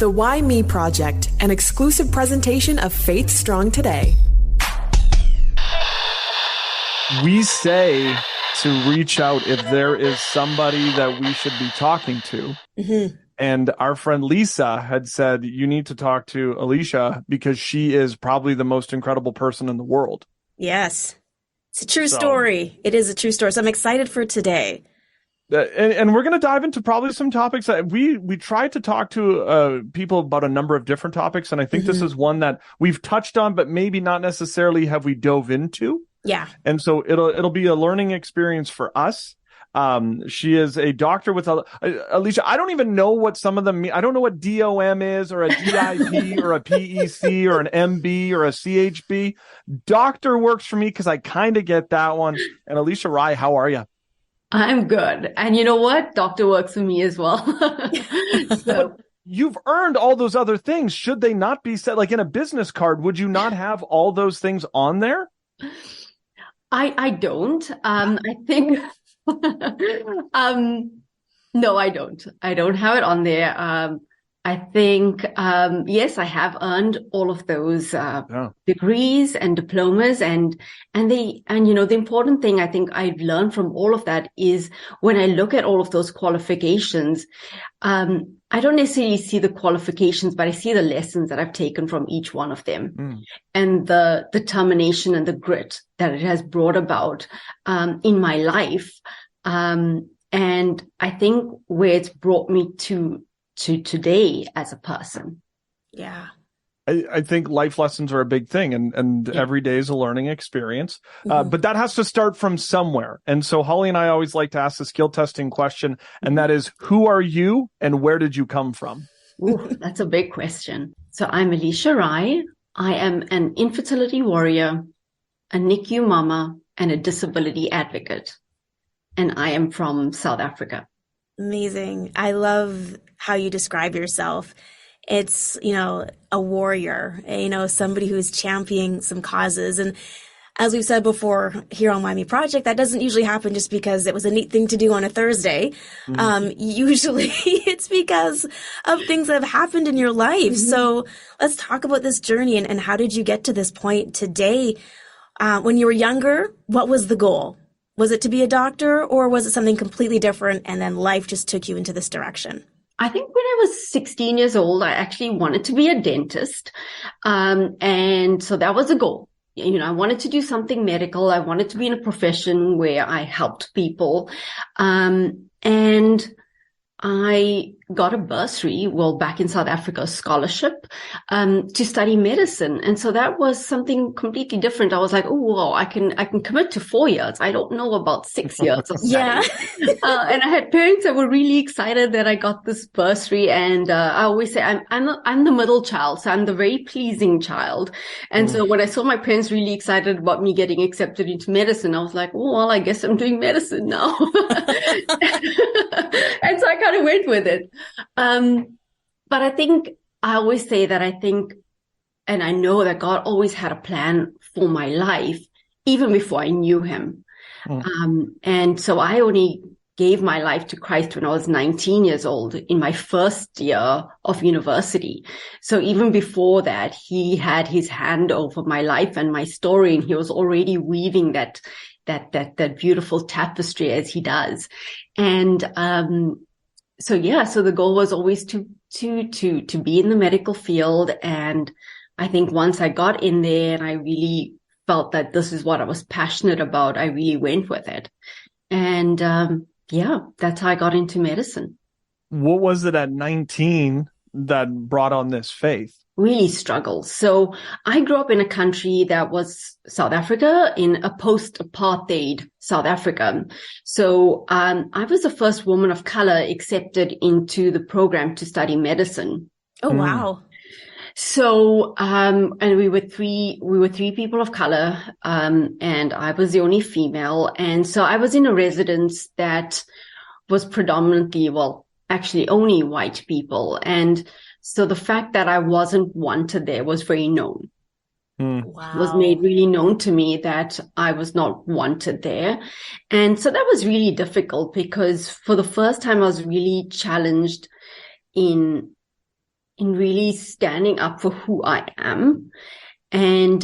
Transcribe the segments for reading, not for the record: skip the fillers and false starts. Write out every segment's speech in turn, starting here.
The Why Me Project, an exclusive presentation of Faith Strong Today. We say to reach out if there is somebody that we should be talking to. Mm-hmm. And our friend Lisa had said, you need to talk to Alisha because she is probably the most incredible person in the world. Yes. It's a true story. It is a true story. So I'm excited for today. And we're going to dive into probably some topics that we tried to talk to people about a number of different topics. And I think this is one that we've touched on, but maybe not necessarily have we dove into. Yeah. And so it'll be a learning experience for us. She is a doctor with Alisha. I don't even know what some of them mean. I don't know what DOM is or a DIP or a PEC or an MB or a CHB. Doctor works for me because I kind of get that one. And Alisha Rai, how are you? I'm good. And you know what? Doctor works for me as well. So. You've earned all those other things. Should they not be set like in a business card? Would you not have all those things on there? I don't. I think no, I don't. I don't have it on there. I think yes, I have earned all of those degrees and diplomas, and you know, the important thing I think I've learned from all of that is when I look at all of those qualifications, I don't necessarily see the qualifications, but I see the lessons that I've taken from each one of them, and the determination and the grit that it has brought about in my life, and I think where it's brought me to today as a person. Yeah. I think life lessons are a big thing, and every day is a learning experience. But that has to start from somewhere. And so Holly and I always like to ask the skill testing question, and that is, who are you and where did you come from? Ooh, that's a big question. So I'm Alisha Rai. I am an infertility warrior, a NICU mama, and a disability advocate. And I am from South Africa. Amazing. I love how you describe yourself. It's, you know, a warrior, you know, somebody who's championing some causes. And as we've said before here on Why Me Project, that doesn't usually happen just because it was a neat thing to do on a Thursday. Usually it's because of things that have happened in your life. So let's talk about this journey and how did you get to this point today? When you were younger, what was the goal? Was it to be a doctor, or was it something completely different and then life just took you into this direction? I think when I was 16 years old, I actually wanted to be a dentist. And so that was a goal. You know, I wanted to do something medical. I wanted to be in a profession where I helped people. And I got a bursary, well, back in South Africa, a scholarship, to study medicine. And so that was something completely different. I was like, oh, wow, I can commit to 4 years. I don't know about 6 years of study. Yeah. And I had parents that were really excited that I got this bursary. And, I always say I'm the middle child. So I'm the very pleasing child. And so when I saw my parents really excited about me getting accepted into medicine, I was like, oh, well, I guess I'm doing medicine now. And so I kind of went with it. But I think I always say that I think, and I know that God always had a plan for my life, even before I knew him. And so I only gave my life to Christ when I was 19 years old in my first year of university. So even before that, he had his hand over my life and my story, and he was already weaving that beautiful tapestry as he does. And, so the goal was always to be in the medical field. And I think once I got in there and I really felt that this is what I was passionate about, I really went with it. And, that's how I got into medicine. What was it at 19 that brought on this faith? Really struggled. So I grew up in a country that was South Africa, in a post-apartheid South Africa. So I was the first woman of color accepted into the program to study medicine. Oh, wow. So and we were three people of color, and I was the only female. And so I was in a residence that was predominantly, well, actually only white people. And so the fact that I wasn't wanted there was very known. Wow. Was made really known to me that I was not wanted there. And so that was really difficult because for the first time I was really challenged in in really standing up for who I am. And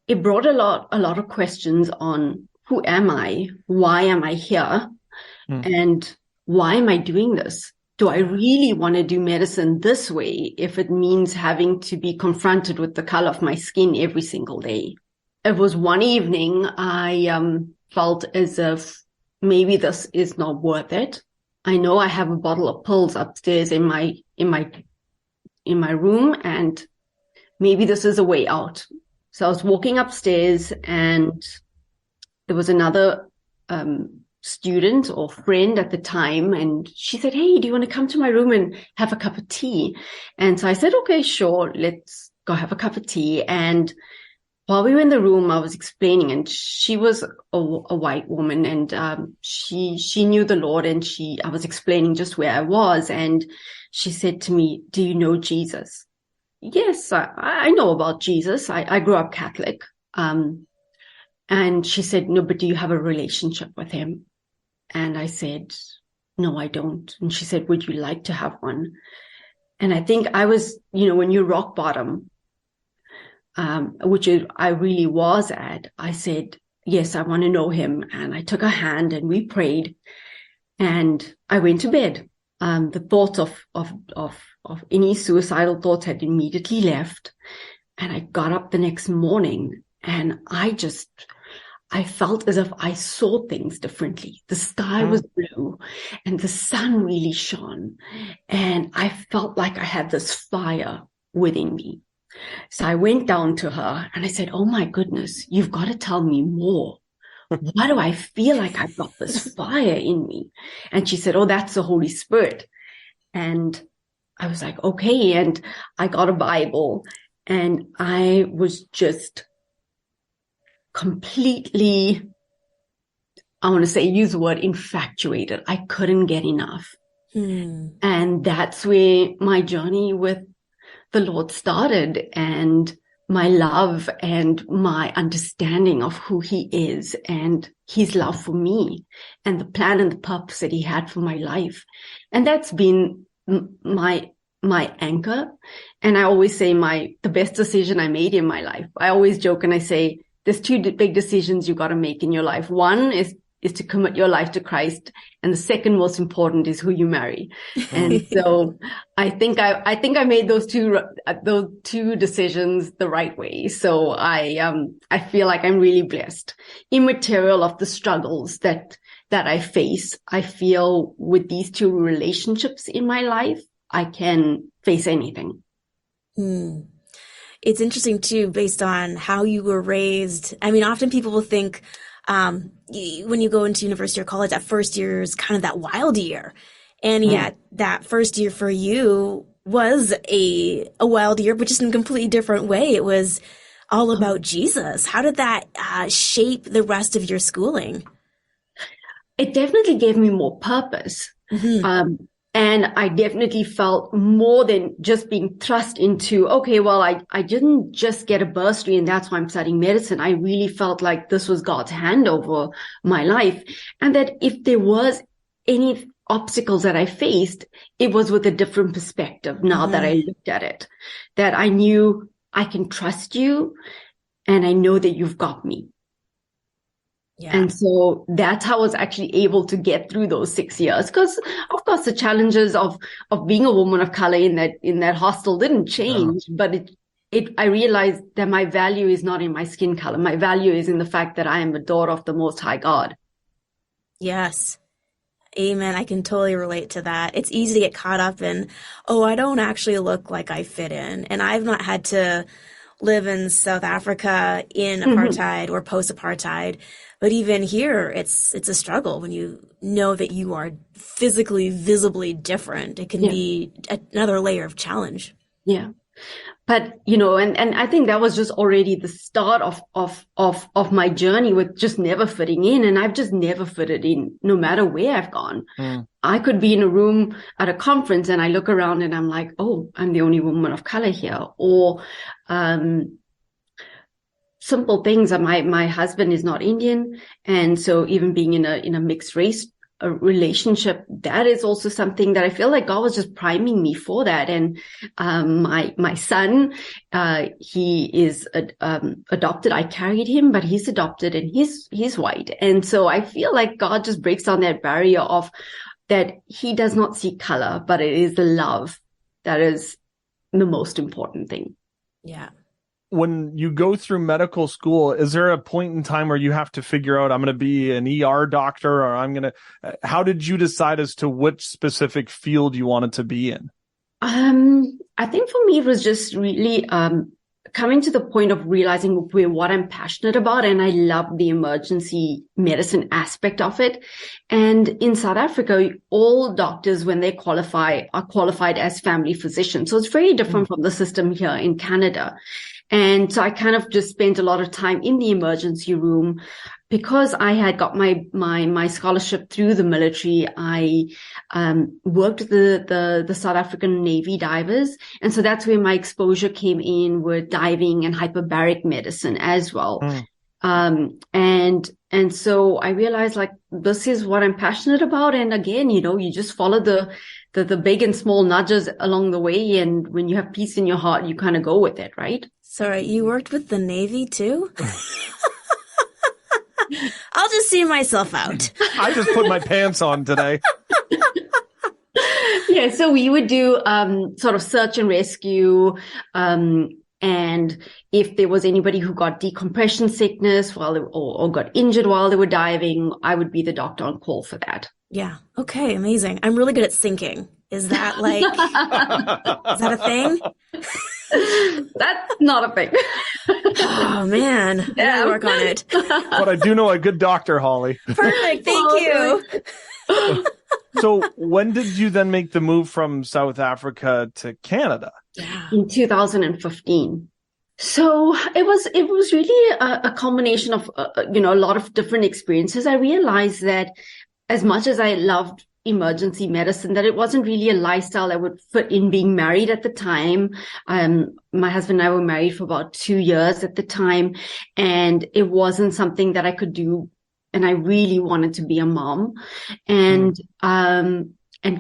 it brought a lot of questions on who am I? Why am I here? And why am I doing this? Do I really want to do medicine this way if it means having to be confronted with the color of my skin every single day? It was one evening I felt as if maybe this is not worth it. I know I have a bottle of pills upstairs in my room, and maybe this is a way out. So I was walking upstairs, and there was another student or friend at the time, and she said, "Hey, do you want to come to my room and have a cup of tea?" And so I said, "Okay, sure, let's go have a cup of tea." And while we were in the room, I was explaining, and she was a white woman, and she knew the Lord, and I was explaining just where I was, and she said to me, "Do you know Jesus?" Yes, I know about Jesus. I grew up Catholic. And she said, "No, but do you have a relationship with him?" And I said, "No, I don't." And she said, "Would you like to have one?" And I think I was, when you rock bottom, which I really was at, I said, "Yes, I want to know him." And I took her hand and we prayed, and I went to bed. The thoughts of any suicidal thoughts had immediately left. And I got up the next morning, and I felt as if I saw things differently. The sky was blue and the sun really shone. And I felt like I had this fire within me. So I went down to her and I said, "Oh my goodness, you've got to tell me more. Why do I feel like I've got this fire in me?" And she said, "Oh, that's the Holy Spirit." And I was like, okay. And I got a Bible, and I was just completely, I want to say, use the word infatuated. I couldn't get enough. And that's where my journey with the Lord started, and my love and my understanding of who he is and his love for me and the plan and the purpose that he had for my life. And that's been my anchor. And I always say the best decision I made in my life. I always joke and I say, there's two big decisions you got to make in your life. One is to commit your life to Christ. And the second most important is who you marry. And so I think I made those two decisions the right way. So I feel like I'm really blessed. Immaterial of the struggles that I face, I feel with these two relationships in my life, I can face anything. It's interesting too, based on how you were raised. I mean, often people will think, when you go into university or college, that first year is kind of that wild year. And yet that first year for you was a wild year, but just in a completely different way. It was all about Jesus. How did that shape the rest of your schooling? It definitely gave me more purpose. And I definitely felt more than just being thrust into, okay, well, I didn't just get a bursary and that's why I'm studying medicine. I really felt like this was God's hand over my life. And that if there was any obstacles that I faced, it was with a different perspective now that I looked at it, that I knew I can trust you and I know that you've got me. Yeah. And so that's how I was actually able to get through those 6 years. Because of course the challenges of being a woman of color in that hostel didn't change, but I realized that my value is not in my skin color. My value is in the fact that I am a daughter of the Most High God. Yes. Amen. I can totally relate to that. It's easy to get caught up in, I don't actually look like I fit in. And I've not had to live in South Africa in apartheid or post-apartheid. But even here, it's a struggle when you know that you are physically, visibly different. It can be another layer of challenge. Yeah. But, and I think that was just already the start of my journey with just never fitting in. And I've just never fitted in no matter where I've gone. I could be in a room at a conference and I look around and I'm like, oh, I'm the only woman of color here. Or, simple things. My husband is not Indian. And so even being in a mixed race a relationship, that is also something that I feel like God was just priming me for that. And my son, he is adopted. I carried him, but he's adopted and he's white. And so I feel like God just breaks down that barrier of that he does not see color, but it is the love that is the most important thing. Yeah. When you go through medical school, is there a point in time where you have to figure out, I'm going to be an ER doctor, or how did you decide as to which specific field you wanted to be in? I think for me, it was just really, coming to the point of realizing what I'm passionate about. And I love the emergency medicine aspect of it. And in South Africa, all doctors, when they qualify, are qualified as family physicians. So it's very different from the system here in Canada. And so I kind of just spent a lot of time in the emergency room. Because I had got my scholarship through the military, I worked with the South African Navy divers. And so that's where my exposure came in with diving and hyperbaric medicine as well. And so I realized, like, this is what I'm passionate about. And again, you just follow the big and small nudges along the way. And when you have peace in your heart, you kind of go with it, right? Sorry, you worked with the Navy too? I'll just see myself out. I just put my pants on today. Yeah, so we would do sort of search and rescue, and if there was anybody who got decompression sickness or got injured while they were diving, I would be the doctor on call for that. Yeah. Okay. Amazing. I'm really good at sinking. Is that is that a thing? That's not a thing. Oh man, I gotta work on it. But I do know a good doctor, Holly. Perfect. Thank you. So when did you then make the move from South Africa to Canada? In 2015. So it was really a combination of, a lot of different experiences. I realized that as much as I loved emergency medicine, that it wasn't really a lifestyle that would fit in being married at the time. My husband and I were married for about 2 years at the time, and it wasn't something that I could do. And I really wanted to be a mom, and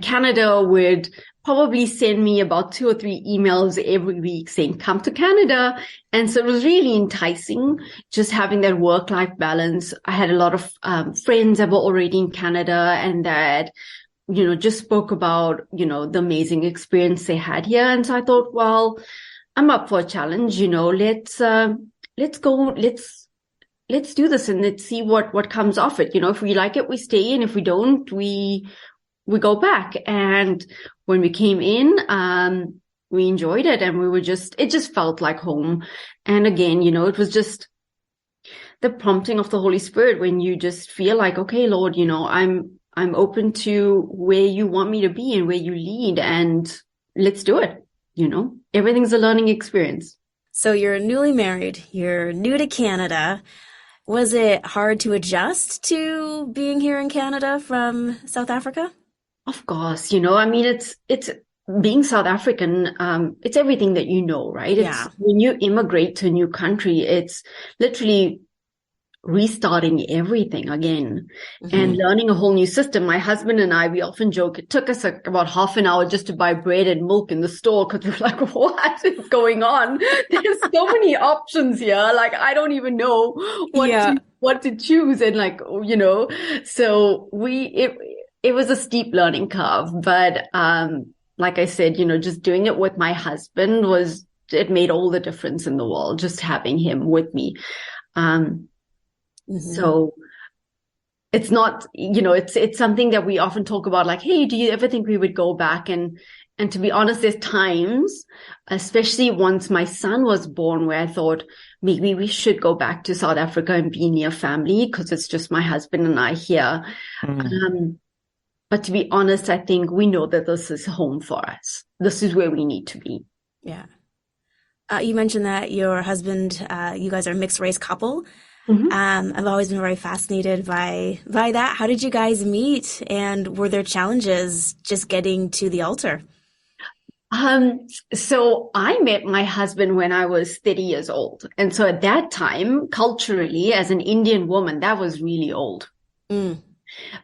Canada would probably send me about 2 or 3 emails every week saying, come to Canada. And so it was really enticing, just having that work-life balance. I had a lot of friends that were already in Canada and that, just spoke about, the amazing experience they had here. And so I thought, well, I'm up for a challenge, let's go, let's do this and let's see what comes off it. If we like it, we stay, and if we don't, we go back. And when we came in, we enjoyed it, and it just felt like home. And again, it was just the prompting of the Holy Spirit when you just feel like, okay, Lord, I'm open to where you want me to be and where you lead, and let's do it. Everything's a learning experience. So you're newly married, you're new to Canada. Was it hard to adjust to being here in Canada from South Africa? Of course, it's being South African, it's everything that right? Yeah. When you immigrate to a new country, it's literally restarting everything again and learning a whole new system. My husband and I, we often joke, it took us about half an hour just to buy bread and milk in the store, because we're like, what is going on? There's so many options here. Like, I don't even know what to choose. And so it was a steep learning curve, but, like I said, just doing it with my husband it made all the difference in the world, just having him with me. So it's not, it's something that we often talk about, like, hey, do you ever think we would go back? And to be honest, there's times, especially once my son was born, where I thought maybe we should go back to South Africa and be near family, because it's just my husband and I here. But to be honest, I think we know that this is home for us. This is where we need to be. Yeah. You mentioned that your husband, you guys are a mixed race couple. I've always been very fascinated by that. How did you guys meet, and were there challenges just getting to the altar? So I met my husband when I was 30 years old. And so at that time, culturally, as an Indian woman, that was really old.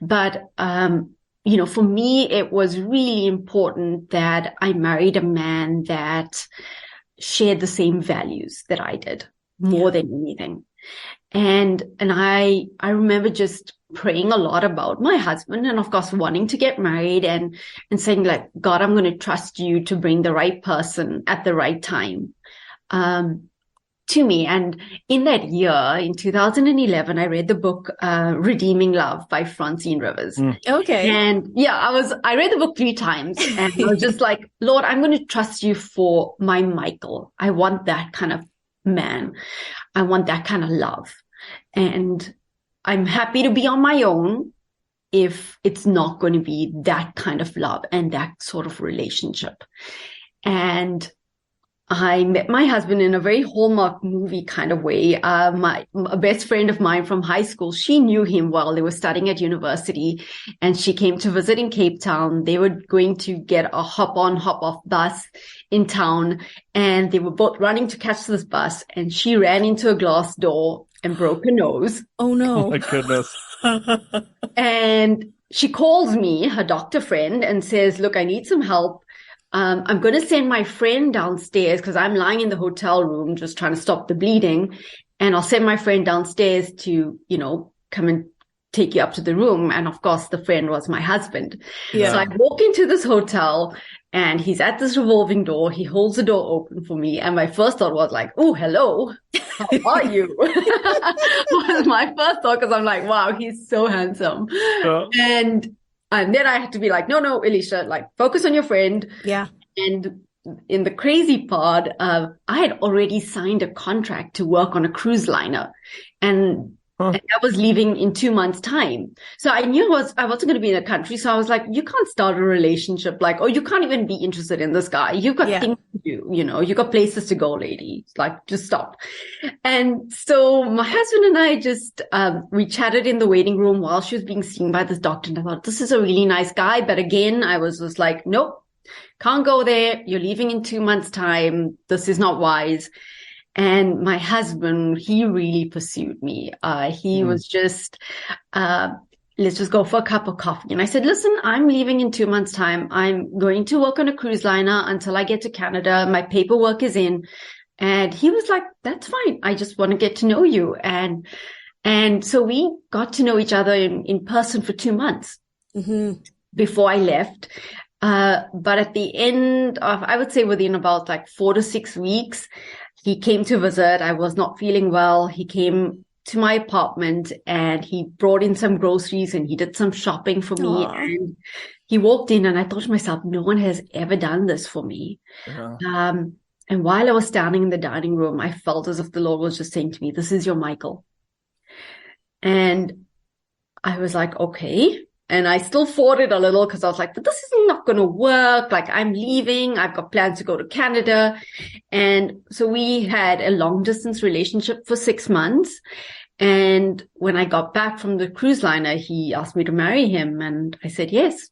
But, for me, it was really important that I married a man that shared the same values that I did more than anything. And I remember just praying a lot about my husband and of course wanting to get married and saying like, God, I'm going to trust you to bring the right person at the right time, to me. And in that year, in 2011, I read the book, Redeeming Love by Francine Rivers. Okay. And I read the book 3 times and I was just like, Lord, I'm going to trust you for my Michael. I want that kind of man. I want that kind of love. And I'm happy to be on my own if it's not going to be that kind of love and that sort of relationship. And I met my husband in a very Hallmark movie kind of way. A best friend of mine from high school, she knew him while they were studying at university, and she came to visit in Cape Town. They were going to get a hop-on, hop-off bus in town, and they were both running to catch this bus, and she ran into a glass door and broke her nose. Oh, no. Oh, my goodness. And she calls me, her doctor friend, and says, look, I need some help. I'm going to send my friend downstairs because I'm lying in the hotel room just trying to stop the bleeding. And I'll send my friend downstairs to, come and take you up to the room. And of course, the friend was my husband. Yeah. So I walk into this hotel and he's at this revolving door. He holds the door open for me. And my first thought was like, oh, hello. How are you? Was my first thought because I'm like, wow, he's so handsome. Yeah. And then I had to be like, no, Alisha, like focus on your friend. Yeah. And in the crazy part, I had already signed a contract to work on a cruise liner and I was leaving in 2 months' time. So I knew I wasn't going to be in the country. So I was like, you can't start a relationship like, oh, you can't even be interested in this guy. You've got things to do, you've got places to go, lady. Like, just stop. And so my husband and I just, we chatted in the waiting room while she was being seen by this doctor. And I thought, this is a really nice guy. But again, I was just like, nope, can't go there. You're leaving in 2 months' time. This is not wise. And my husband, he really pursued me. He was just, let's just go for a cup of coffee. And I said, listen, I'm leaving in 2 months' time. I'm going to work on a cruise liner until I get to Canada. My paperwork is in. And he was like, that's fine. I just want to get to know you. And so we got to know each other in person for 2 months before I left. But at the end of, I would say within about like 4 to 6 weeks, he came to visit. I was not feeling well. He came to my apartment and he brought in some groceries and he did some shopping for me. Aww. And he walked in and I thought to myself, no one has ever done this for me. Yeah. And while I was standing in the dining room, I felt as if the Lord was just saying to me, this is your Michael. And I was like, okay. And I still fought it a little because I was like, but this is not going to work. Like, I'm leaving. I've got plans to go to Canada. And so we had a long distance relationship for 6 months. And when I got back from the cruise liner, he asked me to marry him. And I said, yes.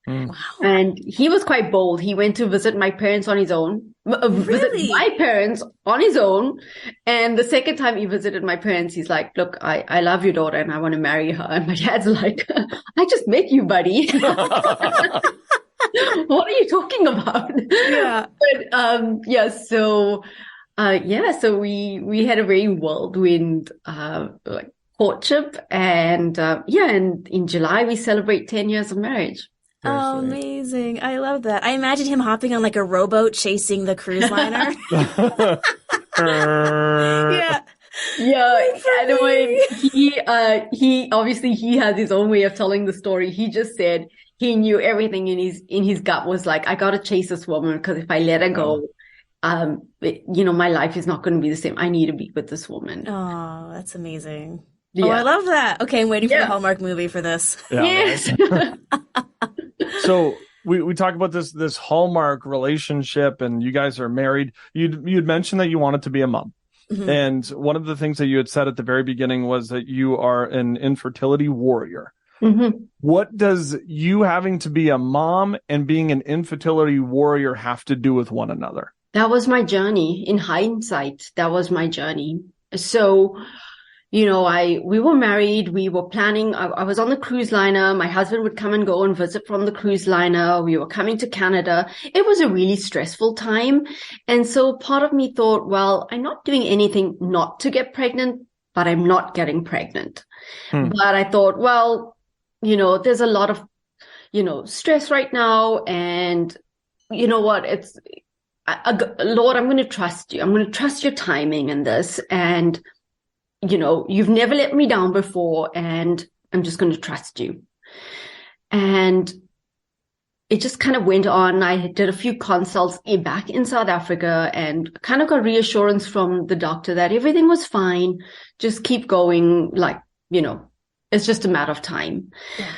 Wow. And he was quite bold. He went to visit my parents on his own, visit my parents on his own. And the second time he visited my parents, he's like, look, I love your daughter and I want to marry her. And my dad's like, I just met you, buddy. What are you talking about? Yeah. But, so we had a very whirlwind, courtship. And, and in July, we celebrate 10 years of marriage. Oh, amazing. I love that. I imagine him hopping on like a rowboat chasing the cruise liner. Yeah. Yeah. Anyway, he obviously he has his own way of telling the story. He just said he knew everything in his gut was like, I got to chase this woman because if I let her go, my life is not going to be the same. I need to be with this woman. Oh, that's amazing. Yeah. Oh, I love that. Okay, I'm waiting for the Hallmark movie for this. Yeah, yes. So we talk about this Hallmark relationship, and you guys are married. You'd mentioned that you wanted to be a mom, and one of the things that you had said at the very beginning was that you are an infertility warrior. What does you having to be a mom and being an infertility warrior have to do with one another? That was my journey. In hindsight, that was my journey. So we were married, we were planning, I was on the cruise liner. My husband would come and go and visit from the cruise liner. We were coming to Canada. It was a really stressful time. And so part of me thought, well, I'm not doing anything not to get pregnant, but I'm not getting pregnant. But I thought, well, there's a lot of, stress right now. And you know what? Lord, I'm going to trust you. I'm going to trust your timing in this. And you've never let me down before, and I'm just going to trust you. And it just kind of went on. I did a few consults back in South Africa and kind of got reassurance from the doctor that everything was fine. Just keep going. It's just a matter of time. Yeah.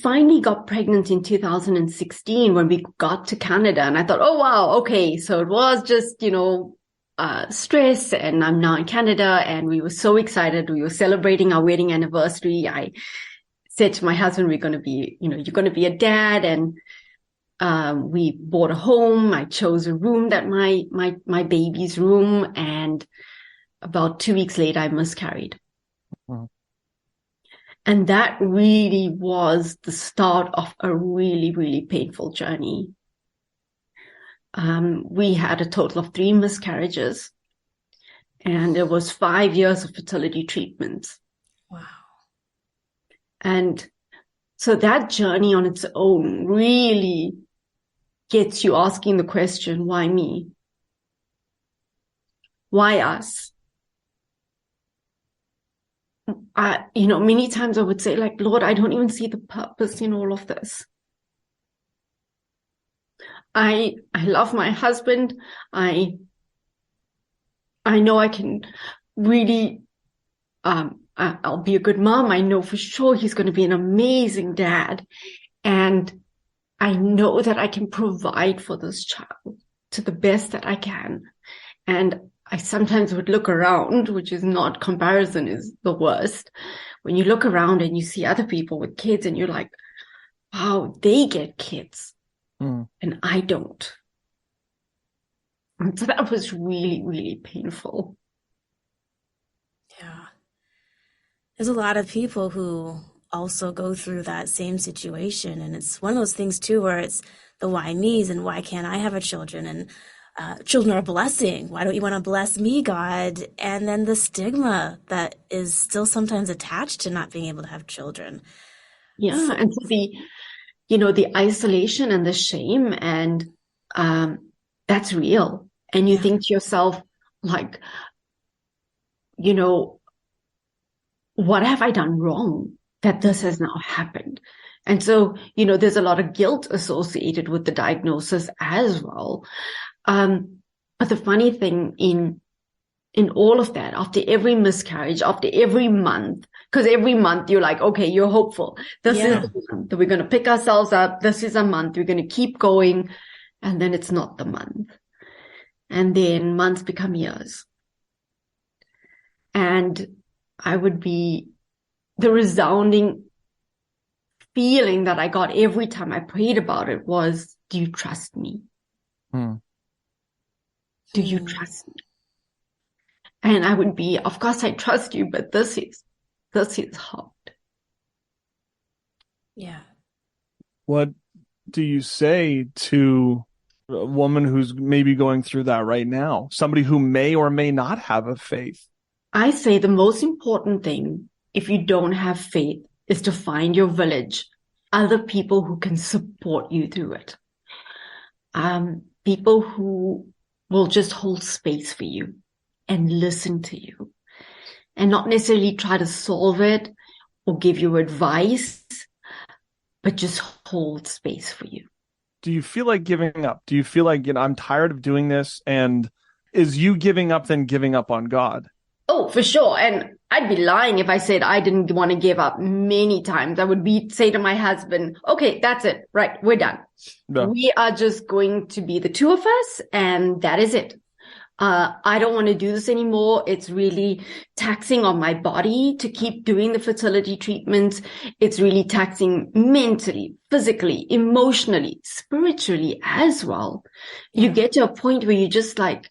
Finally got pregnant in 2016 when we got to Canada. And I thought, oh, wow, okay. So it was just, stress, and I'm now in Canada, and we were so excited. We were celebrating our wedding anniversary. I said to my husband, we're going to be, you're going to be a dad. And we bought a home. I chose a room that my baby's room. And about 2 weeks later, I miscarried. Wow. And that really was the start of a really, really painful journey. We had a total of 3 miscarriages, and it was 5 years of fertility treatments. Wow. And so that journey on its own really gets you asking the question, why me? Why us? Many times I would say, like, Lord, I don't even see the purpose in all of this. I love my husband. I know I can really, I'll be a good mom. I know for sure he's going to be an amazing dad. And I know that I can provide for this child to the best that I can. And I sometimes would look around, which is not, comparison is the worst. When you look around and you see other people with kids and you're like, wow, they get kids. And I don't. And so that was really, really painful. Yeah. There's a lot of people who also go through that same situation. And it's one of those things too, where it's the why me's and why can't I have a children? And children are a blessing. Why don't you want to bless me, God? And then the stigma that is still sometimes attached to not being able to have children. Yeah. And so the isolation and the shame, and that's real. And you think to yourself, like, what have I done wrong that this has now happened? And so, there's a lot of guilt associated with the diagnosis as well. But the funny thing in all of that, after every miscarriage, after every month, because every month you're like, okay, you're hopeful. This is the month that we're going to pick ourselves up. This is a month. We're going to keep going. And then it's not the month. And then months become years. And I would be the resounding feeling that I got every time I prayed about it was, do you trust me? Do you trust me? And I would be, of course I trust you, but this is hard. Yeah. What do you say to a woman who's maybe going through that right now? Somebody who may or may not have a faith? I say the most important thing, if you don't have faith, is to find your village, other people who can support you through it. People who will just hold space for you and listen to you and not necessarily try to solve it or give you advice, but just hold space for you. Do you feel like giving up? Do you feel like, I'm tired of doing this? And is you giving up then giving up on God? Oh, for sure. And I'd be lying if I said I didn't want to give up many times. I would say to my husband, okay, that's it. Right. We're done. Yeah. We are just going to be the two of us. And that is it. I don't want to do this anymore. It's really taxing on my body to keep doing the fertility treatments. It's really taxing mentally, physically, emotionally, spiritually as well. You get to a point where you just like,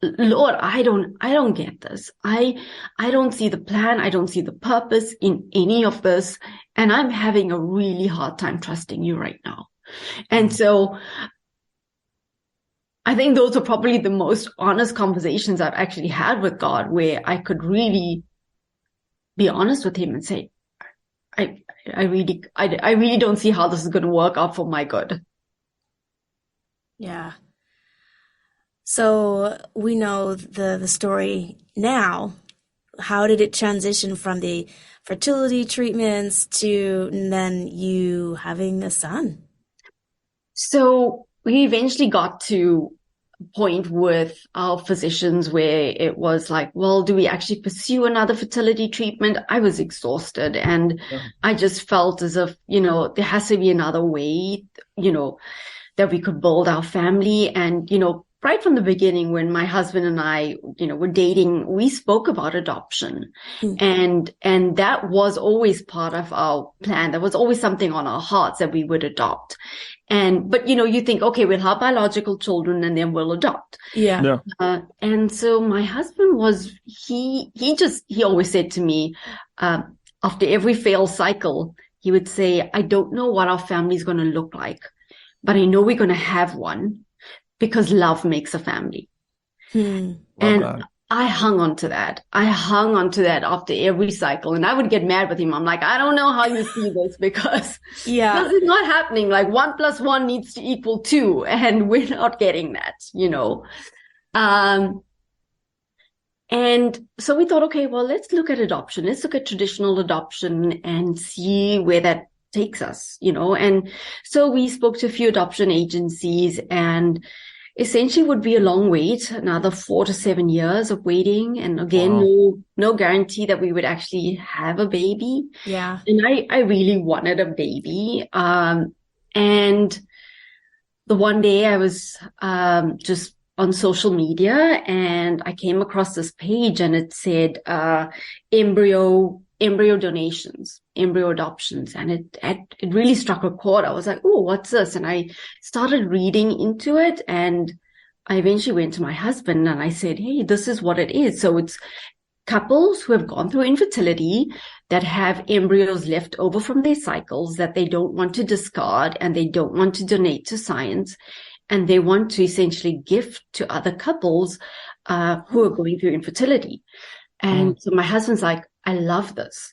Lord, I don't get this. I don't see the plan. I don't see the purpose in any of this. And I'm having a really hard time trusting you right now. And so I think those are probably the most honest conversations I've actually had with God, where I could really be honest with him and say, I really don't see how this is going to work out for my good. Yeah. So we know the story now. How did it transition from the fertility treatments to then you having a son? So we eventually got to a point with our physicians where it was like, well, do we actually pursue another fertility treatment? I was exhausted, and I just felt as if, there has to be another way, that we could build our family. And, right from the beginning, when my husband and I, were dating, we spoke about adoption. And that was always part of our plan. There was always something on our hearts that we would adopt. But you think, okay, we'll have biological children and then we'll adopt. Yeah. And so my husband he always said to me, after every failed cycle, he would say, I don't know what our family is going to look like, but I know we're going to have one, because love makes a family. And that. I hung on to that. After every cycle. And I would get mad with him. I'm like, I don't know how you see this, because this is not happening. Like 1 + 1 needs to equal 2. And we're not getting that, And so we thought, okay, well, let's look at adoption. Let's look at traditional adoption and see where that takes us, And so we spoke to a few adoption agencies, and essentially would be a long wait, another 4 to 7 years of waiting. And again, no guarantee that we would actually have a baby. Yeah. And I really wanted a baby. And the one day I was just on social media, and I came across this page, and it said embryo donations, embryo adoptions. And it really struck a chord. I was like, oh, what's this? And I started reading into it, and I eventually went to my husband and I said, hey, this is what it is. So it's couples who have gone through infertility that have embryos left over from their cycles that they don't want to discard and they don't want to donate to science. And they want to essentially gift to other couples who are going through infertility. And so my husband's like, I love this.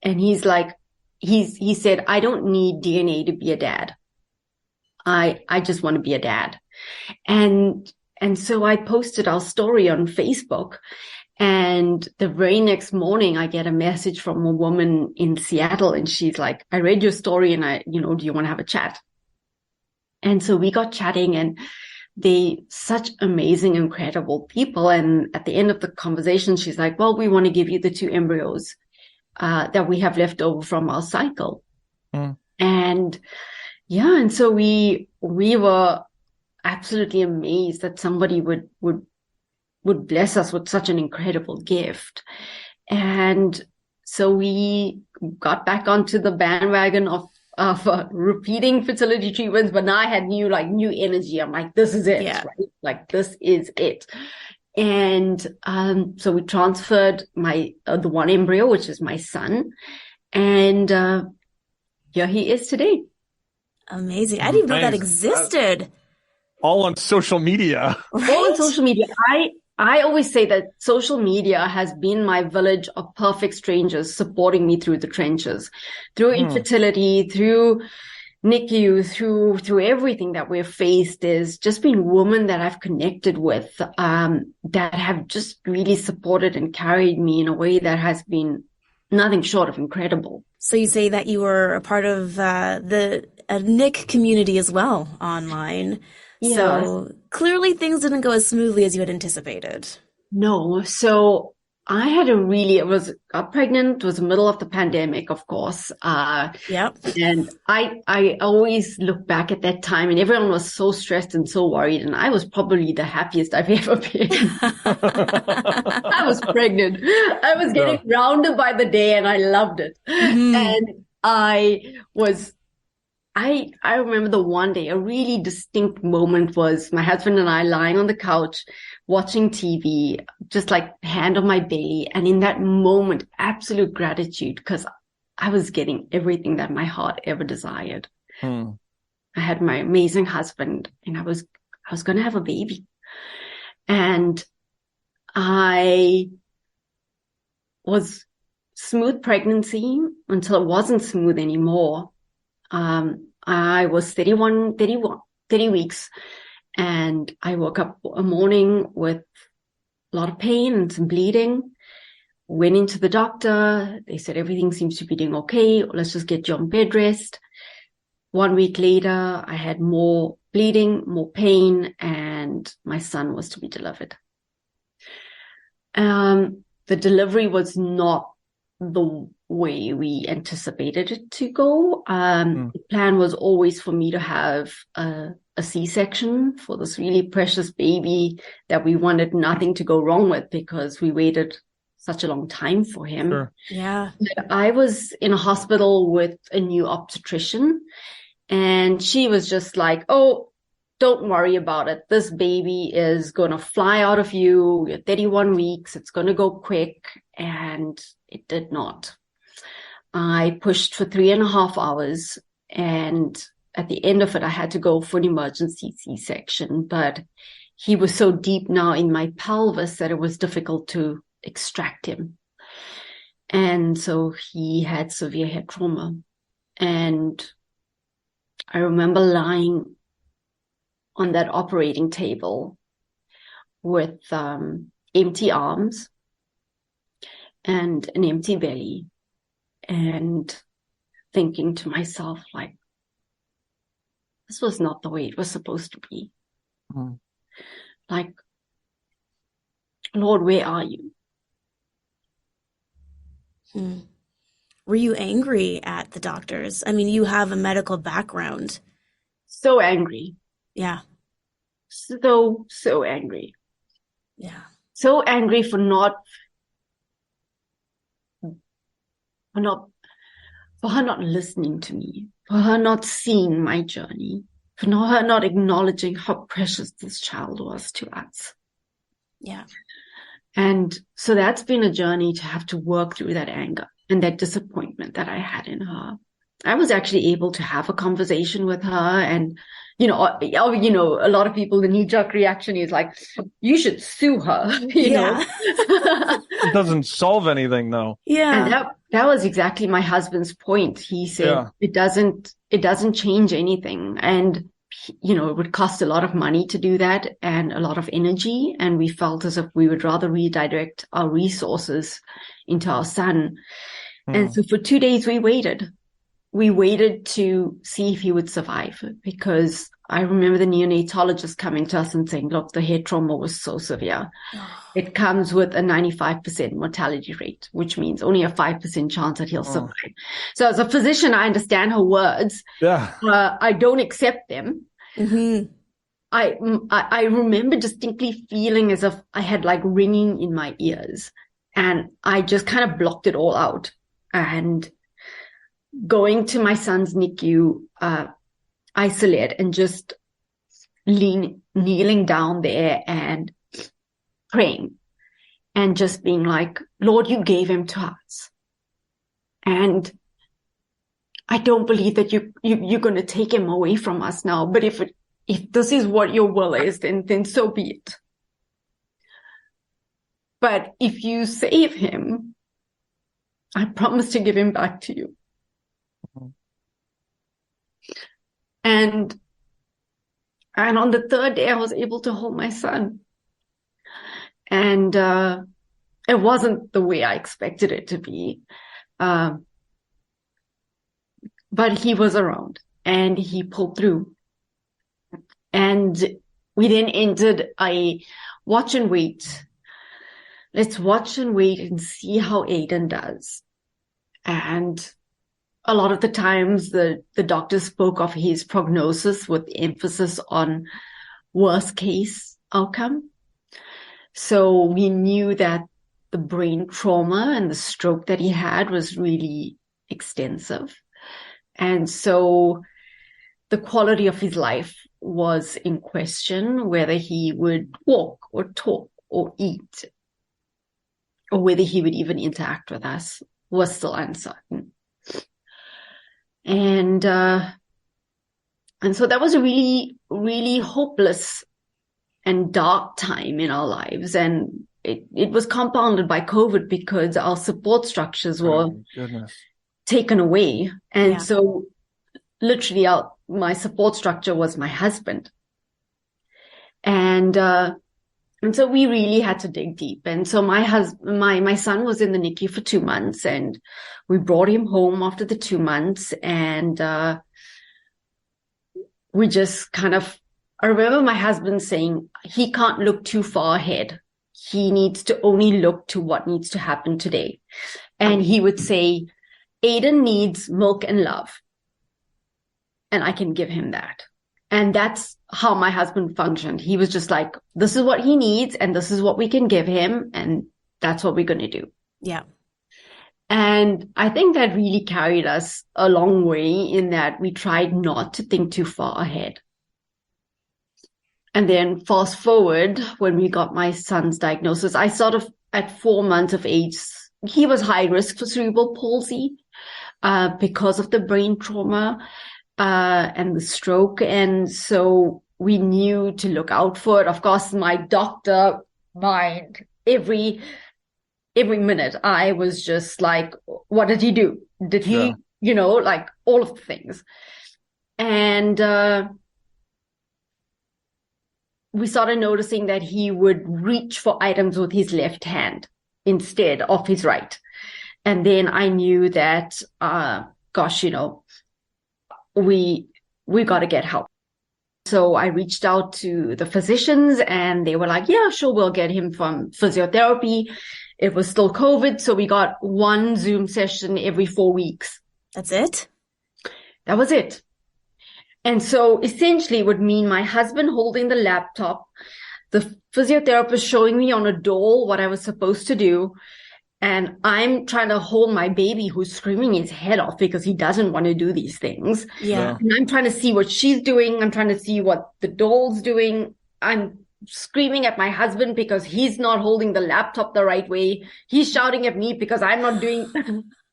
And he's like, he said, I don't need DNA to be a dad. I just want to be a dad. And so I posted our story on Facebook, and the very next morning I get a message from a woman in Seattle, and she's like, I read your story, and do you want to have a chat? And so we got chatting, and they such amazing, incredible people. And at the end of the conversation, she's like, well, we want to give you the 2 embryos that we have left over from our cycle. And and so we were absolutely amazed that somebody would bless us with such an incredible gift. And so we got back onto the bandwagon of repeating fertility treatments, but now I had new energy. I'm like, this is it, right? Like, this is it. And so we transferred the 1 embryo, which is my son, and here he is today. Amazing! I didn't even know that existed. All on social media. Right? All on social media. I always say that social media has been my village of perfect strangers supporting me through the trenches, through infertility, through NICU, through everything that we've faced. Is just been women that I've connected with that have just really supported and carried me in a way that has been nothing short of incredible. So you say that you were a part of the NIC community as well online. Yeah. So clearly things didn't go as smoothly as you had anticipated. No. So I got pregnant. It was the middle of the pandemic, of course. Yep. And I always look back at that time, and everyone was so stressed and so worried. And I was probably the happiest I've ever been. I was pregnant. I was getting rounded by the day, and I loved it. And I was I remember the one day, a really distinct moment was my husband and I lying on the couch watching TV, just like hand on my belly. And in that moment, absolute gratitude, because I was getting everything that my heart ever desired. I had my amazing husband, and I was going to have a baby. And I was smooth pregnancy until it wasn't smooth anymore. I was 30 weeks, and I woke up a morning with a lot of pain and some bleeding. Went into the doctor. They said, everything seems to be doing okay. Let's just get you on bed rest. 1 week later, I had more bleeding, more pain, and my son was to be delivered. The delivery was not the way we anticipated it to go. The plan was always for me to have a C-section for this really precious baby that we wanted nothing to go wrong with, because we waited such a long time for him. Sure. Yeah. I was in a hospital with a new obstetrician, and she was just like, oh, don't worry about it. This baby is going to fly out of you. You're 31 weeks. It's going to go quick. And it did not. I pushed for 3.5 hours. And at the end of it, I had to go for an emergency C-section. But he was so deep now in my pelvis that it was difficult to extract him. And so he had severe head trauma. And I remember lying on that operating table with empty arms and an empty belly, and thinking to myself, like, this was not the way it was supposed to be. Like, Lord, where are you? Were you angry at the doctors? I mean, you have a medical background. So angry. Yeah. So angry. Yeah. So angry for her not listening to me, for her not seeing my journey, for her not acknowledging how precious this child was to us. Yeah. And so that's been a journey to have to work through that anger and that disappointment that I had in her. I was actually able to have a conversation with her, and, a lot of people, the knee-jerk reaction is like, you should sue her, you know. It doesn't solve anything, though. Yeah. And that was exactly my husband's point. He said, it doesn't change anything. And, it would cost a lot of money to do that and a lot of energy. And we felt as if we would rather redirect our resources into our son. And so for 2 days, we waited. We waited to see if he would survive, because I remember the neonatologist coming to us and saying, look, the head trauma was so severe. It comes with a 95% mortality rate, which means only a 5% chance that he'll survive. So as a physician, I understand her words. Yeah. I don't accept them. Mm-hmm. I remember distinctly feeling as if I had like ringing in my ears, and I just kind of blocked it all out. And going to my son's NICU, isolate, and just kneeling down there and praying and just being like, Lord, you gave him to us. And I don't believe that you're going to take him away from us now. But if this is what your will is, then so be it. But if you save him, I promise to give him back to you. And on the third day, I was able to hold my son. And it wasn't the way I expected it to be. But he was around, and he pulled through. And we then entered a watch and wait. Let's watch and wait and see how Aiden does. And a lot of the times the doctor spoke of his prognosis with emphasis on worst case outcome. So we knew that the brain trauma and the stroke that he had was really extensive. And so the quality of his life was in question, whether he would walk or talk or eat, or whether he would even interact with us was still uncertain. And so that was a really, really hopeless and dark time in our lives. And it was compounded by COVID because our support structures were taken away. And so literally my support structure was my husband. And so we really had to dig deep. And so my son was in the NICU for 2 months, and we brought him home after the 2 months. And we just I remember my husband saying he can't look too far ahead. He needs to only look to what needs to happen today. And he would say, Aiden needs milk and love. And I can give him that. And that's how my husband functioned. He was just like, this is what he needs and this is what we can give him. And that's what we're going to do. Yeah. And I think that really carried us a long way in that we tried not to think too far ahead. And then fast forward, when we got my son's diagnosis, I at 4 months of age, he was high risk for cerebral palsy because of the brain trauma and the stroke. And so we knew to look out for it. Of course, my doctor mind, every minute, I was just like, what did he do? Did he, like all of the things. And we started noticing that he would reach for items with his left hand instead of his right. And then I knew that, we got to get help. So I reached out to the physicians and they were like, yeah, sure, we'll get him from physiotherapy. It was still COVID. So we got 1 Zoom session every 4 weeks. That's it? That was it. And so essentially it would mean my husband holding the laptop, the physiotherapist showing me on a doll what I was supposed to do. And I'm trying to hold my baby who's screaming his head off because he doesn't want to do these things. Yeah. And I'm trying to see what she's doing. I'm trying to see what the doll's doing. I'm screaming at my husband because he's not holding the laptop the right way. He's shouting at me because I'm not doing.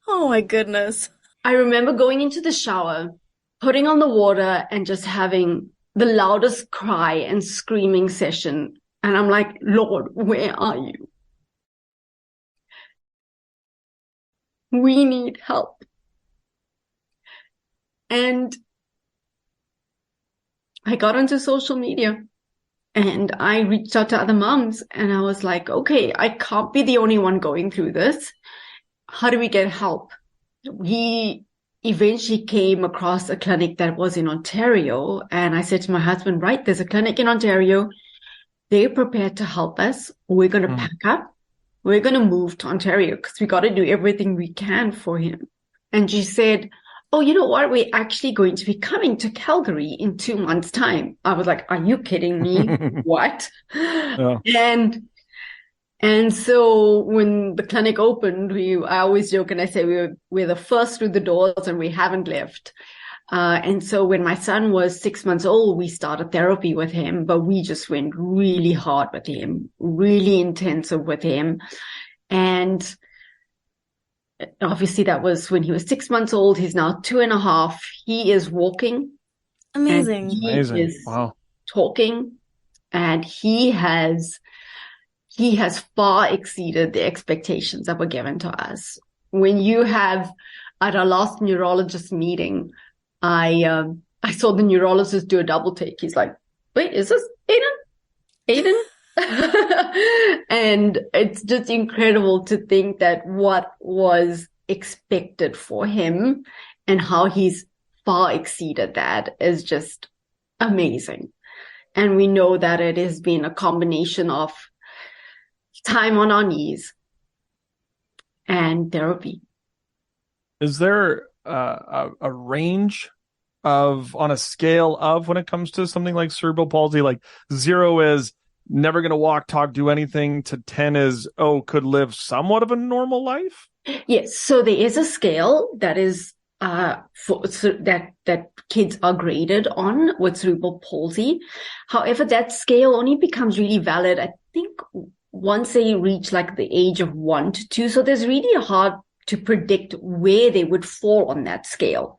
Oh my goodness. I remember going into the shower, putting on the water and just having the loudest cry and screaming session. And I'm like, Lord, where are you? We need help. And I got onto social media and I reached out to other moms and I was like, okay, I can't be the only one going through this. How do we get help? We eventually came across a clinic that was in Ontario. And I said to my husband, right, there's a clinic in Ontario. They're prepared to help us. We're going to pack up. We're going to move to Ontario because we got to do everything we can for him. And she said, oh, you know what? We're actually going to be coming to Calgary in 2 months' time. I was like, are you kidding me? What? Yeah. And so when the clinic opened, I always joke and I say we're the first through the doors and we haven't left. And so when my son was 6 months old, we started therapy with him, but we just went really hard with him, really intensive with him. And obviously that was when he was 6 months old. He's now 2.5. He is walking. Amazing. He is talking, and he has far exceeded the expectations that were given to us. When you have, at our last neurologist meeting, I saw the neurologist do a double take. He's like, wait, is this Aiden? And it's just incredible to think that what was expected for him and how he's far exceeded that is just amazing. And we know that it has been a combination of time on our knees and therapy. Is there a range on a scale of when it comes to something like cerebral palsy? Like 0 is never going to walk, talk, do anything, to 10 is, could live somewhat of a normal life? Yes. So there is a scale that is that kids are graded on with cerebral palsy. However, that scale only becomes really valid, I think, once they reach like the age of 1 to 2. So there's really hard to predict where they would fall on that scale.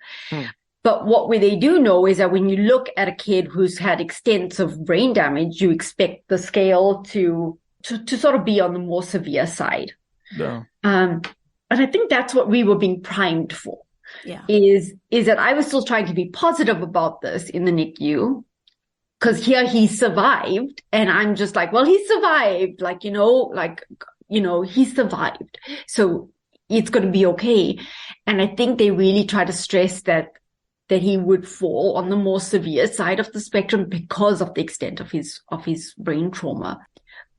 But what they do know is that when you look at a kid who's had extensive brain damage, you expect the scale to sort of be on the more severe side. Yeah. And I think that's what we were being primed for. Yeah. Is that I was still trying to be positive about this in the NICU, because here he survived, and I'm just like, well, he survived, he survived, so it's going to be okay. And I think they really try to stress that he would fall on the more severe side of the spectrum because of the extent of his brain trauma.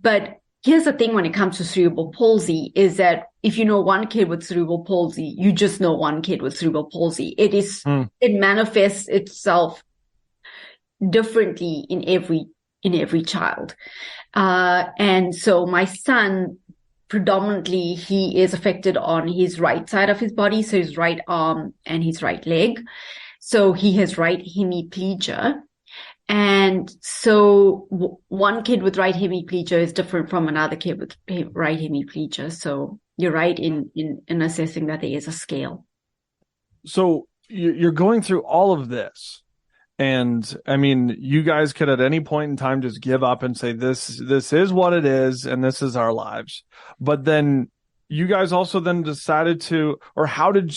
But here's the thing when it comes to cerebral palsy is that if you know one kid with cerebral palsy, you just know one kid with cerebral palsy. It manifests itself differently in every child. And so my son, predominantly, he is affected on his right side of his body, so his right arm and his right leg. So he has right hemiplegia. And so one kid with right hemiplegia is different from another kid with right hemiplegia. So you're right in assessing that there is a scale. So you're going through all of this. And I mean, you guys could at any point in time just give up and say, this is what it is, and this is our lives. But then you guys also then decided to, or how did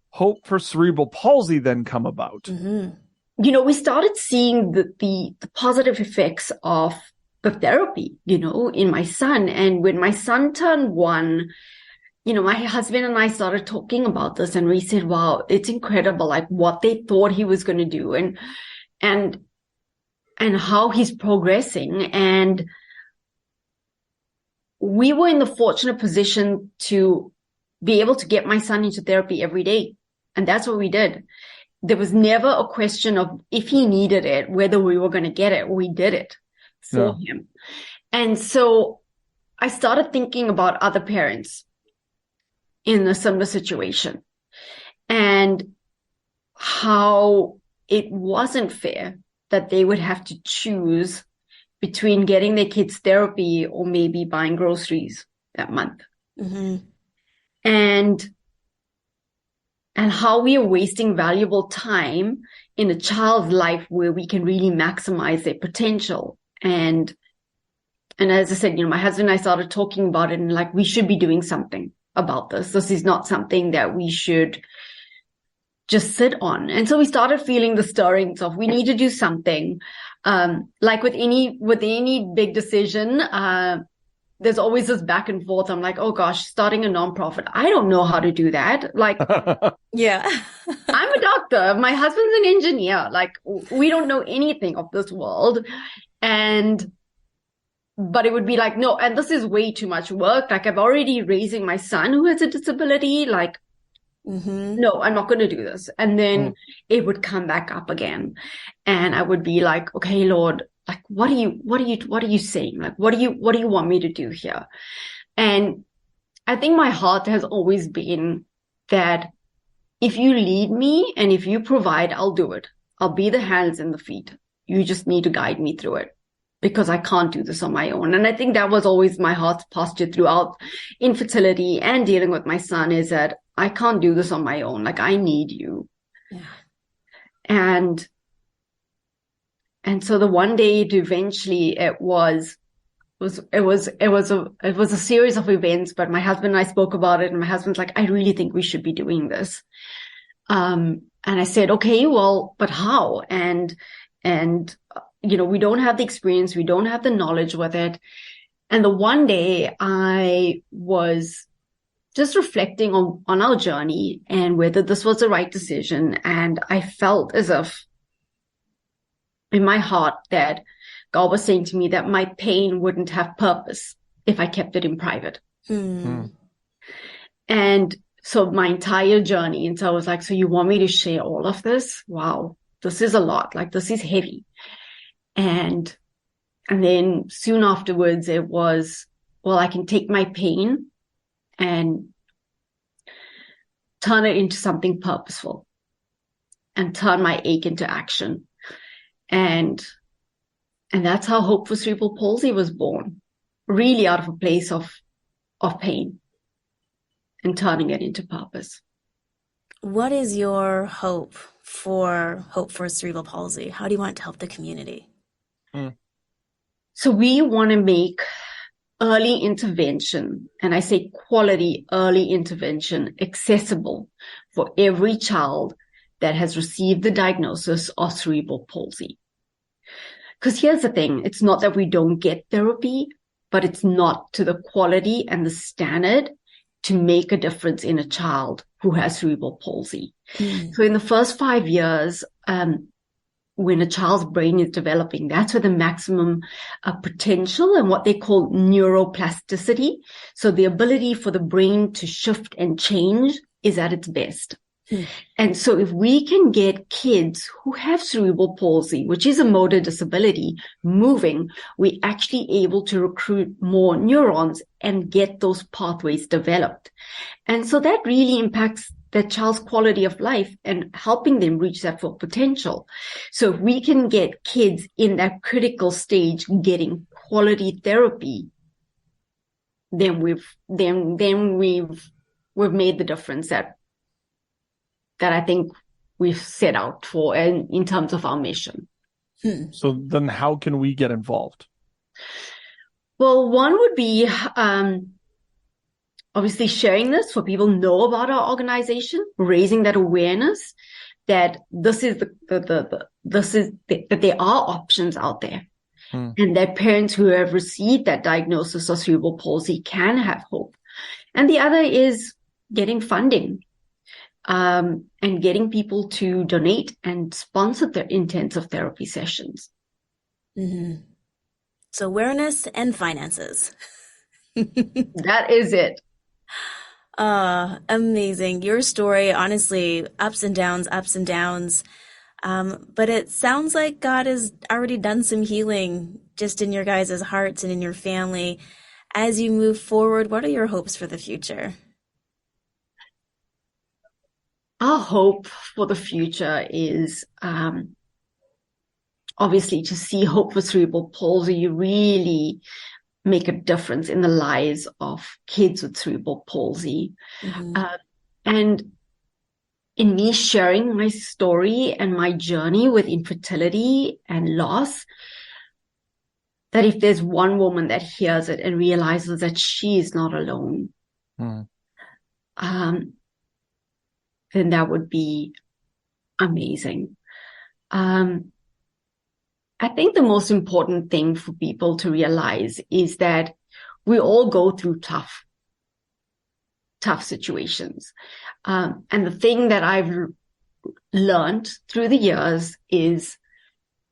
Hope for Cerebral Palsy then come about? Mm-hmm. We started seeing the positive effects of the therapy, in my son. And when my son turned 1, my husband and I started talking about this, and we said, wow, it's incredible, like what they thought he was going to do and how he's progressing. And we were in the fortunate position to be able to get my son into therapy every day. And that's what we did. There was never a question of if he needed it, whether we were going to get it. We did it for him. And so I started thinking about other parents in a similar situation and how it wasn't fair that they would have to choose between getting their kids therapy or maybe buying groceries that month. Mm-hmm. And how we are wasting valuable time in a child's life where we can really maximize their potential. And as I said, my husband and I started talking about it, and like, we should be doing something about this. This is not something that we should just sit on. And so we started feeling the stirrings of, we need to do something. Like with any big decision, there's always this back and forth. I'm like, oh gosh, starting a nonprofit, I don't know how to do that. Like, yeah, I'm a doctor. My husband's an engineer. Like, we don't know anything of this world. But it would be like, no, and this is way too much work. Like, I'm already raising my son who has a disability. Like, no, I'm not going to do this. And then it would come back up again. And I would be like, okay, Lord, like, what are you saying? Like, what do you want me to do here? And I think my heart has always been that if you lead me and if you provide, I'll do it. I'll be the hands and the feet. You just need to guide me through it, because I can't do this on my own. And I think that was always my heart's posture throughout infertility and dealing with my son, is that I can't do this on my own. Like, I need you. Yeah. And so the one day it was a series of events, but my husband and I spoke about it, and my husband's like, I really think we should be doing this. And I said, okay, well, but how? And we don't have the experience. We don't have the knowledge with it. And the one day I was just reflecting on our journey and whether this was the right decision. And I felt as if in my heart that God was saying to me that my pain wouldn't have purpose if I kept it in private. And so my entire journey. And so I was like, so you want me to share all of this? Wow, this is a lot. Like, this is heavy. And then soon afterwards it was, well, I can take my pain and turn it into something purposeful and turn my ache into action. And that's how Hope for Cerebral Palsy was born, really out of a place of pain and turning it into purpose. What is your hope for Cerebral Palsy? How do you want it to help the community? So we want to make early intervention, and I say quality early intervention, accessible for every child that has received the diagnosis of cerebral palsy. Because here's the thing, it's not that we don't get therapy, but it's not to the quality and the standard to make a difference in a child who has cerebral palsy. So in the first 5 years, when a child's brain is developing, that's where the maximum potential and what they call neuroplasticity. So the ability for the brain to shift and change is at its best. And so if we can get kids who have cerebral palsy, which is a motor disability, moving, we're actually able to recruit more neurons and get those pathways developed. And so that really impacts that child's quality of life and helping them reach that full potential. So if we can get kids in that critical stage getting quality therapy, then we've made the difference that I think we've set out for in terms of our mission. So then how can we get involved? Well, one would be obviously sharing this so people know about our organization, raising that awareness that this is that there are options out there, and that parents who have received that diagnosis of cerebral palsy can have hope. And the other is getting funding. And getting people to donate and sponsor their intensive therapy sessions. Mm-hmm. So awareness and finances. That is it. Amazing. Your story, honestly, ups and downs. But it sounds like God has already done some healing just in your guys' hearts and in your family. As you move forward, what are your hopes for the future? Our hope for the future is obviously to see Hope for Cerebral Palsy really make a difference in the lives of kids with cerebral palsy. And in me sharing my story and my journey with infertility and loss, that if there's one woman that hears it and realizes that she is not alone, then that would be amazing. I think the most important thing for people to realize is that we all go through tough situations. And the thing that I've learned through the years is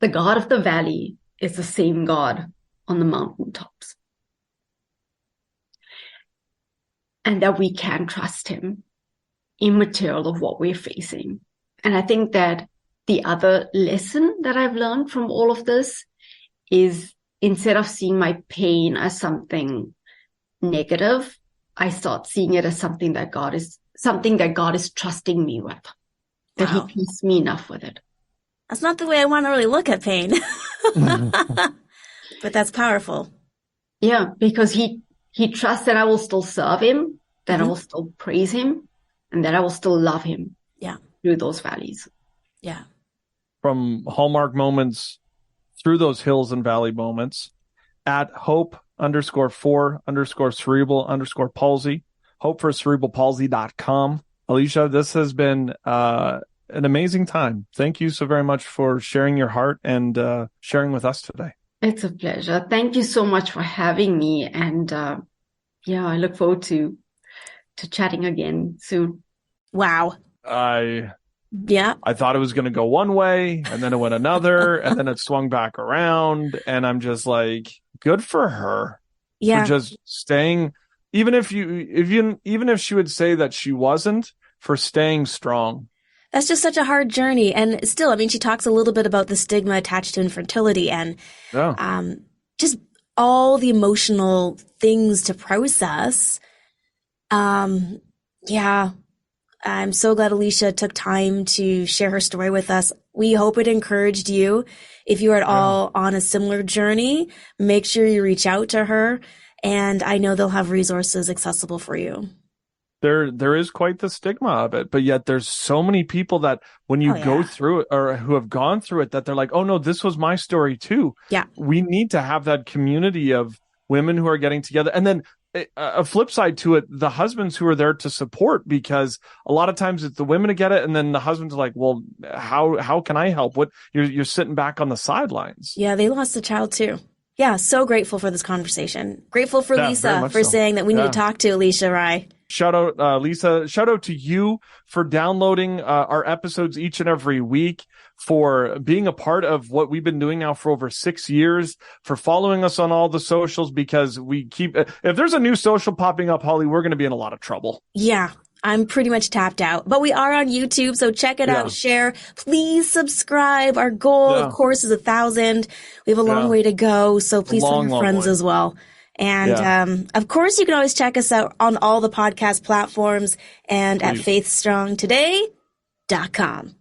the God of the valley is the same God on the mountaintops. And that we can trust him immaterial of what we're facing. And I think that the other lesson that I've learned from all of this is instead of seeing my pain as something negative, I start seeing it as something that God is trusting me with, that he trusts me enough with it. That's not the way I want to really look at pain, but that's powerful. Yeah, because he trusts that I will still serve him, that I will still praise him, and that I will still love him through those valleys. Yeah. From Hallmark moments through those hills and valley moments at hope_for_cerebral_palsy, hopeforcerebralpalsy.com. Alisha, this has been an amazing time. Thank you so very much for sharing your heart and sharing with us today. It's a pleasure. Thank you so much for having me. And I look forward to chatting again soon. Wow. I thought it was going to go one way and then it went another and then it swung back around. And I'm just like, good for her. Yeah. For just staying, even if she would say that she wasn't, for staying strong. That's just such a hard journey. And still, I mean, she talks a little bit about the stigma attached to infertility and just all the emotional things to process. I'm so glad Alisha took time to share her story with us. We hope it encouraged you. If you are at all on a similar journey, make sure you reach out to her. And I know they'll have resources accessible for you. There is quite the stigma of it, but yet there's so many people that when you go through it or who have gone through it, that they're like, oh no, this was my story too. Yeah. We need to have that community of women who are getting together. And then a flip side to it, the husbands who are there to support, because a lot of times it's the women to get it. And then the husbands are like, well, how can I help? What you're sitting back on the sidelines. Yeah. They lost a child too. Yeah. So grateful for this conversation. Grateful for Lisa for saying that we need to talk to Alisha Rai. Shout out, Lisa. Shout out to you for downloading our episodes each and every week, for being a part of what we've been doing now for over 6 years, for following us on all the socials, because we keep, if there's a new social popping up, Holly, we're going to be in a lot of trouble. Yeah. I'm pretty much tapped out, but we are on YouTube. So check it out, share, please subscribe. Our goal, of course, is 1,000. We have a long way to go. So please tell your friends as well. And, of course, you can always check us out on all the podcast platforms and at faithstrongtoday.com.